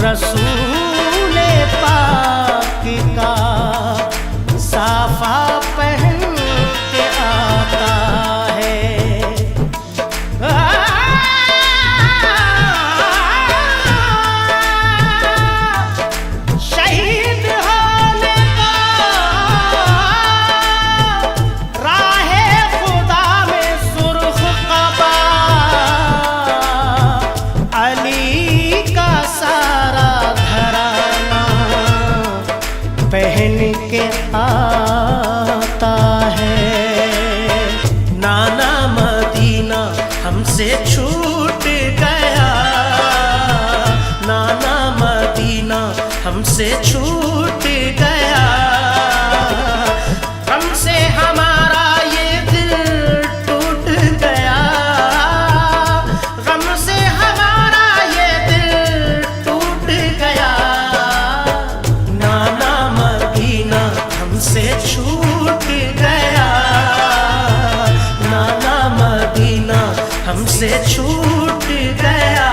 रसूले पाक का साफा पहन के आता है। शहीद होने का राहे खुदा में सुर्ख कबा अली का सारा घराना पहन के आता है। नाना मदीना हमसे छूट गया, नाना मदीना हमसे छूट गया। हमसे हमारा ये दिल टूट गया, हमसे हमारा ये दिल टूट गया। नाना मदीना हमसे छूट गया, नाना मदीना हमसे छूट गया।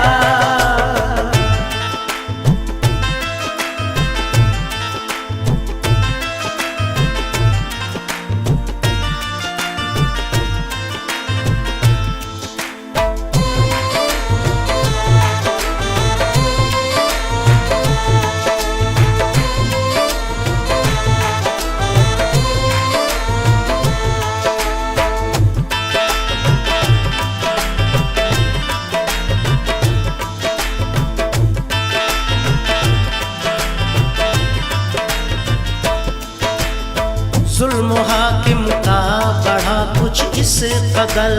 जुल्म हाकिम का बढ़ा कुछ इस कदर,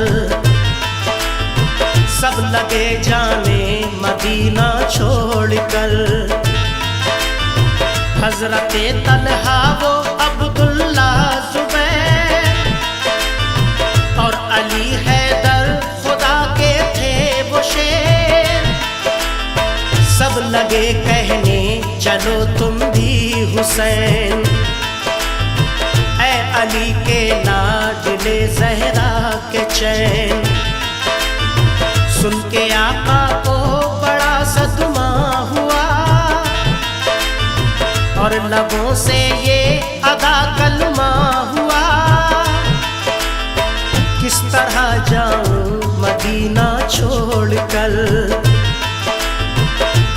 सब लगे जाने मदीना छोड़कर। हजरत तलहा वो अब्दुल्ला जुबैर और अली हैदर खुदा के थे वो शेर। सब लगे कहने चलो तुम भी हुसैन, अली के लाडले ज़हरा के चैन। सुन के आका को बड़ा सदमा हुआ और लबों से ये अदा कलमा हुआ। किस तरह जाऊं मदीना छोड़कर,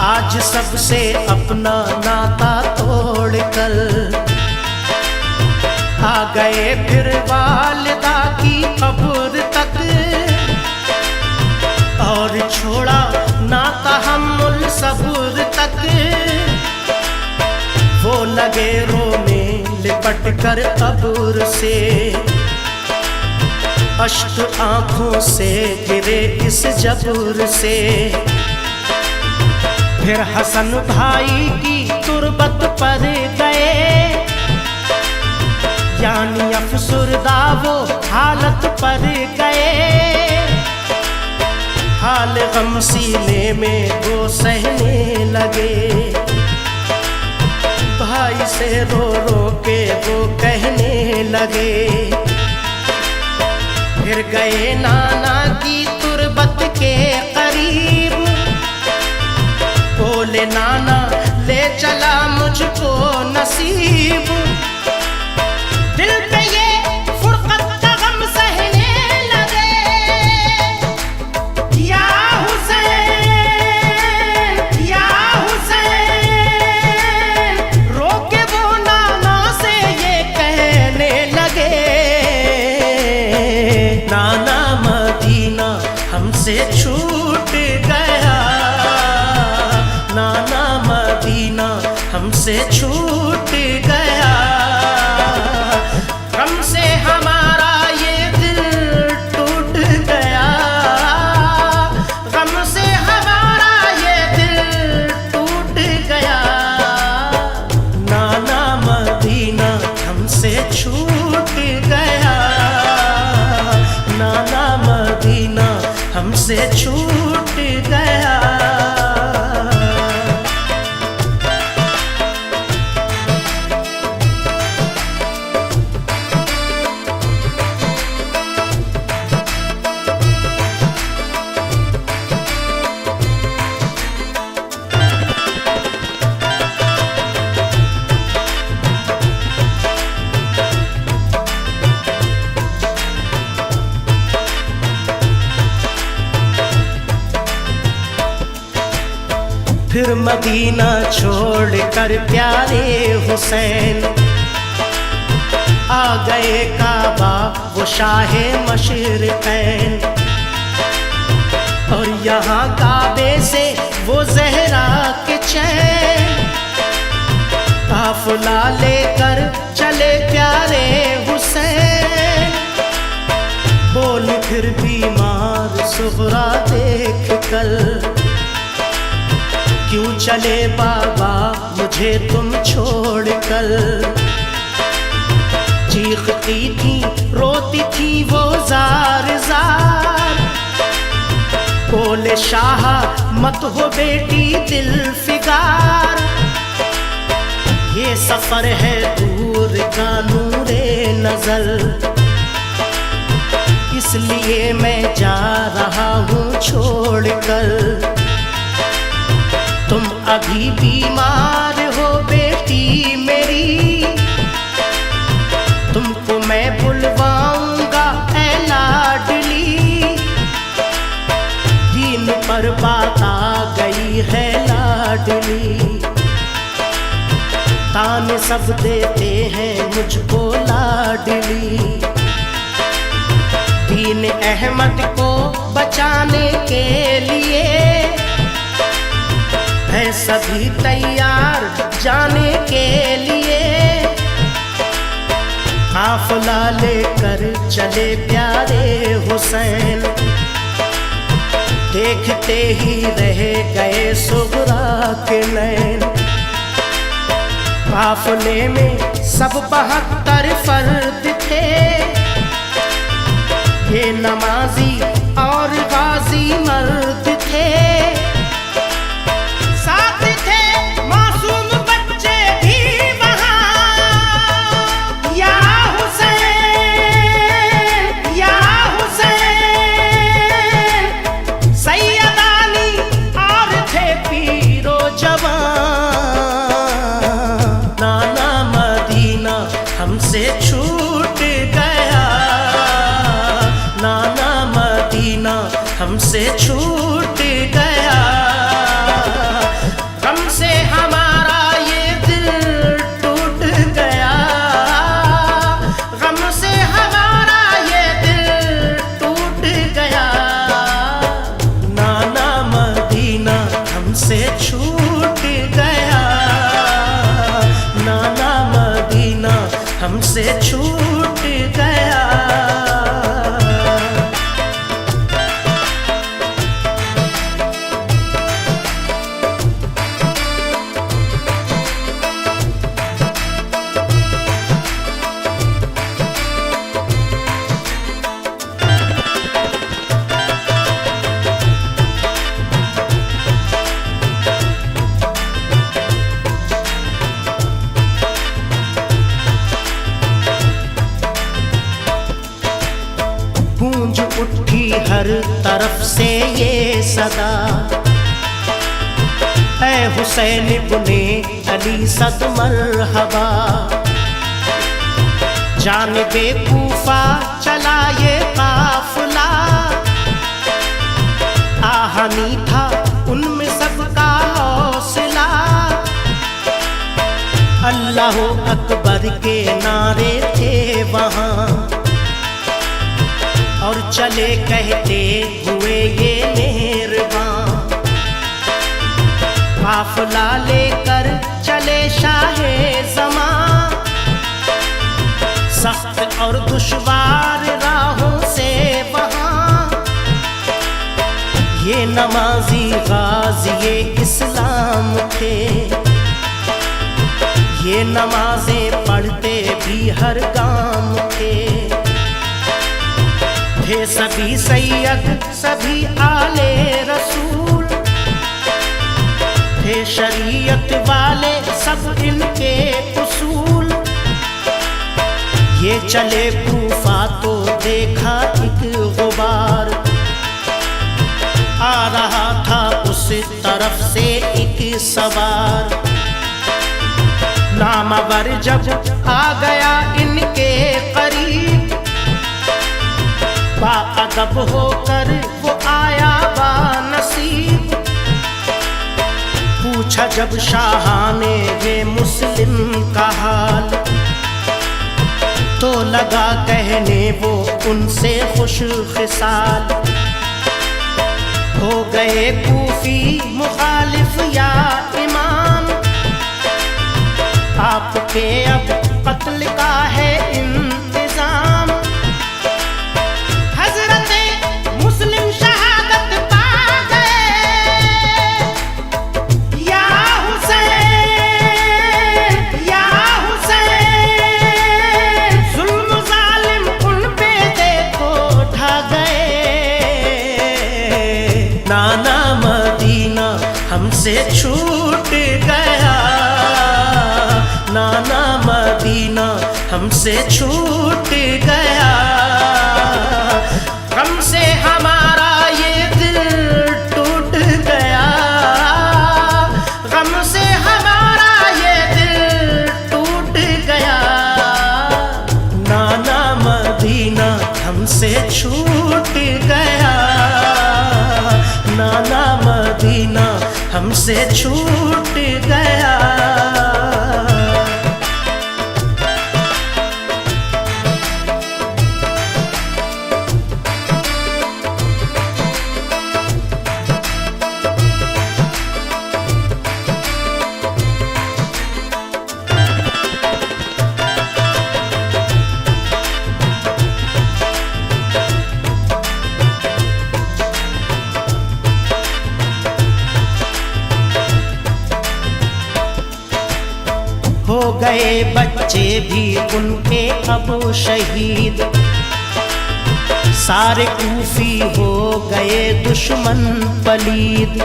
आज सबसे अपना नाता तोड़कर। आ गए फिर वालिदा की कब्र तक और छोड़ा ना तहम्मुल सब्र तक। वो लगे रोने लिपट कर कब्र से, अश्क आंखों से गिरे इस जब्र से। फिर हसन भाई की तुरबत पर गए, यानी अफसुरदा वो हालत पर गए। हाल गम सीने में वो सहने लगे, भाई से रो रो के वो कहने लगे। फिर गए नाना की तुरबत के करीब, बोले नाना ले चला मुझको नसीब। दिल पे ये फुरकत का गम सहने लगे, या हुसैन या हुसैन। रोके वो नाना से ये कहने लगे, नाना मदीना हमसे छूट गया, नाना मदीना हमसे छूट गया। हमसे हमारा ये दिल टूट गया, हमसे हमारा ये दिल टूट गया। नाना मदीना हमसे छूट गया, नाना मदीना हमसे छूट गया। मदीना छोड़कर प्यारे हुसैन आ गए काबा वो शाहे मशरिक़ैन। और यहाँ काबे से वो ज़हरा के चैन काफ़िला लेकर चले प्यारे हुसैन। बोल फिर बीमार सुग़रा देख कर, क्यों चले बाबा मुझे तुम छोड़ कर। चीखती थी रोती थी वो जार जार, बोले शाह मत हो बेटी दिल फिगार। ये सफर है दूर का नूरे नजर, इसलिए मैं जा रहा हूँ छोड़ कर। तुम अभी बीमार हो बेटी मेरी, तुमको मैं बुलवाऊंगा ऐ लाडली। दीन पर बात आ गई है लाडली, ताने सब देते हैं मुझको लाडली। दीन अहमद को बचाने के लिए है सभी तैयार जाने के लिए। काफ़िला लेकर चले प्यारे हुसैन, देखते ही रह गए सुग़रा के नैन। काफ़िले में सब 72 फर्द थे, ये नमाजी और गाजी मर्द थे। साथ थे मासूम बच्चे भी वहाँ, या हुसैन या हुसैन। सैयदानी और थे पीरो जवान। नाना मदीना हमसे छूट गया, नाना मदीना हमसे छूट गया। गम से हमारा ये दिल टूट गया, गम से हमारा ये दिल टूट गया। नाना मदीना हमसे छूट गया, नाना मदीना हमसे छूट गया। गूंज उठी हर तरफ से ये सदा, ऐ हुसैन इब्ने अली सद मरहबा। जानिबे कूफा चला ये काफ़िला, आहनी था उनमें सबका हौसला। अल्लाह अकबर के नारे थे वहाँ, और चले कहते हुए ये मेहरबान। काफ़िला लेकर चले शाहे ज़मां, सख्त और दुश्वार राहों से वहाँ। ये नमाजी गाज़ी इस्लाम थे, ये नमाज़ें पढ़ते भी हर गाम थे। थे सभी सैयद सभी आले रसूल, थे शरीयत वाले सब इनके उसूल। ये चले कूफा तो देखा एक गुबार, आ रहा था उस तरफ से एक सवार। नामवर जब आ गया इनके करीब, बाअदब होकर वो आया बानसीब। पूछ पूछा जब शाह ने ये मुस्लिम का हाल, तो लगा कहने वो उनसे खुश खिसाल। हो गए कूफी मुखालिफ या इमाम, आपके अब कत्ल का है इंतजाम। हजरते मुस्लिम शहादत पा गए, या हुसैन या हुसैन, जुल्म जालिम उन पे देखो ढा गए। नाना मदीना हमसे छूट गया, नाना मदीना हमसे छूट गया। गम से हमारा ये दिल टूट गया, गम से हमारा ये दिल टूट गया। नाना मदीना हमसे छूट गया, नाना मदीना हमसे छूट गया। हो गए बच्चे भी उनके अब शहीद, सारे कूफी हो गए दुश्मन पलीद।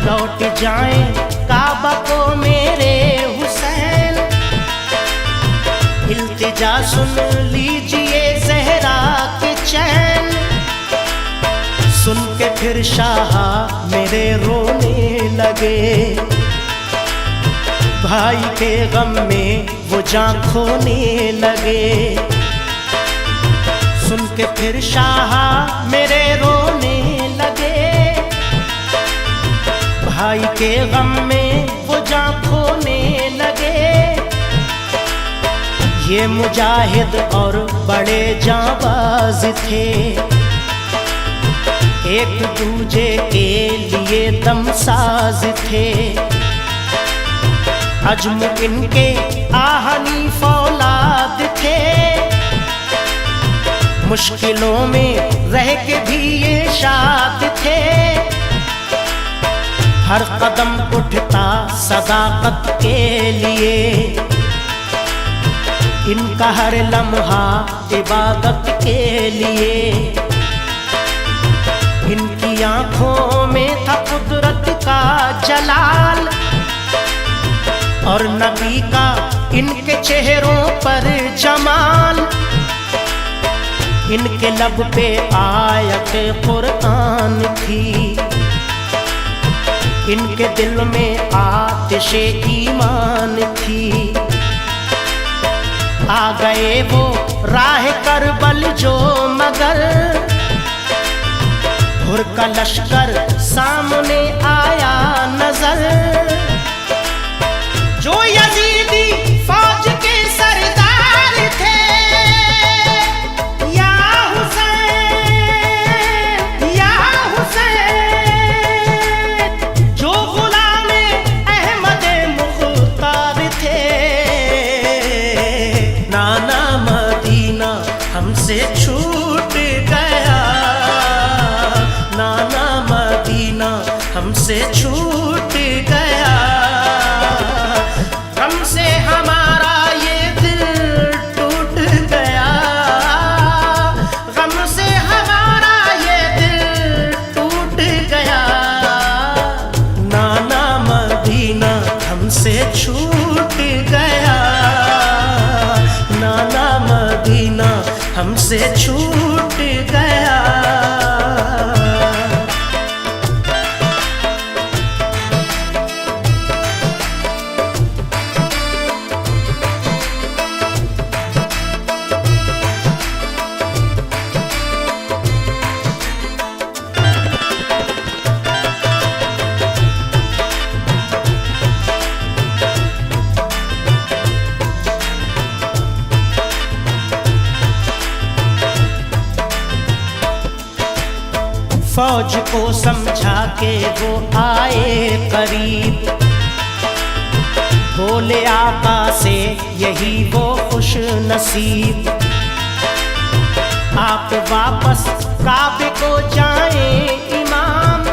लौट जाएं काबा को मेरे हुसैन, इल्तिजा सुन लीजिए ज़हरा के चैन। सुन के फिर शाह मेरे रोने लगे, भाई के गम में वो जान खोने लगे। सुन के फिर शाह मेरे रोने लगे, भाई के गम में वो जान खोने लगे। ये मुजाहिद और बड़े जाबाज थे, एक दूजे के लिए दमसाज थे। अजम इनके आहनी फौलाद थे, मुश्किलों में रह के भी ये शाद थे। हर कदम उठता सदाकत के लिए, इनका हर लम्हा इबादत के लिए। इनकी आंखों में था कुदरत का जलाल, और नबी का इनके चेहरों पर जमाल। इनके लब पे आयत कुरान थी, इनके दिल में आतिशे ईमान थी। आ गए वो राह करबल जो मगर, हुर का लश्कर सामने आया नजर। जो यजीदी फौज के सरदार थे, या हुसैन या हुसैन, जो गुलामे अहमद मुख्तार थे। नाना मदीना हमसे छूट गया, नाना मदीना हमसे छूट गया। गम से हमारा ये दिल टूट गया, गम से हमारा ये दिल टूट गया। नाना मदीना हमसे छूट गया, नाना मदीना हमसे छूट गया। फौज को समझा के वो आए करीब, बोले आका से यही वो खुश नसीब, आप वापस काबे को जाएं इमाम,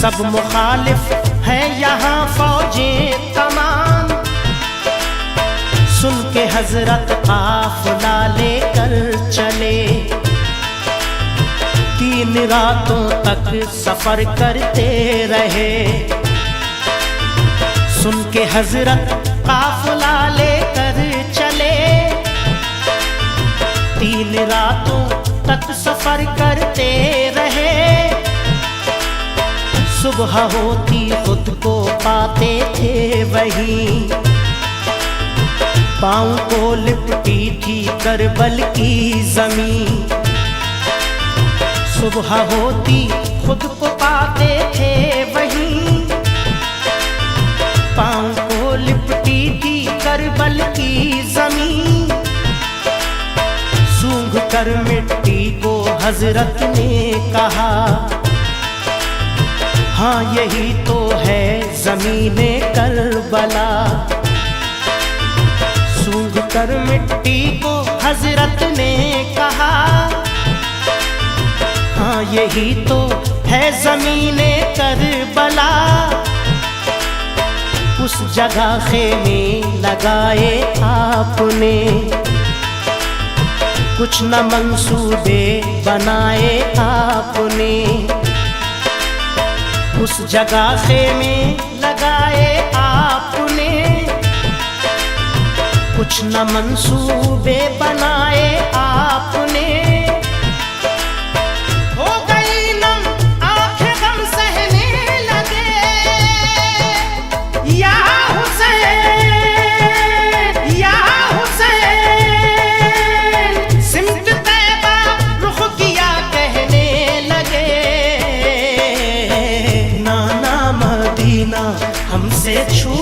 सब मुखालिफ है यहाँ फौजें तमाम। सुन के हजरत काफिला लेकर चले, 3 रातों तक सफर करते रहे। सुन के हजरत काफिला लेकर चले, 3 रातों तक सफर करते रहे। सुबह होती खुद को पाते थे वहीं, पाँव को लिपटी थी करबल की जमीन। सुबह होती खुद को पाते थे वहीं, पाँव को लिपटी थी करबल की जमीन। सूंघ कर मिट्टी को हजरत ने कहा, हाँ यही तो है ज़मीने करबला। सूंघ कर मिट्टी को हजरत ने कहा, हाँ यही तो है ज़मीने करबला। उस जगह खेमे लगाए आपने, कुछ न मंसूबे बनाए आपने। उस जगह खेमे लगाए आपने, कुछ न मंसूबे बनाए आपने। हो गई नम आंखें गम सहने लगे, या हुसैन या हुसैन। सिमट तैबा रुख किया कहने लगे, नाना मदीना हमसे छू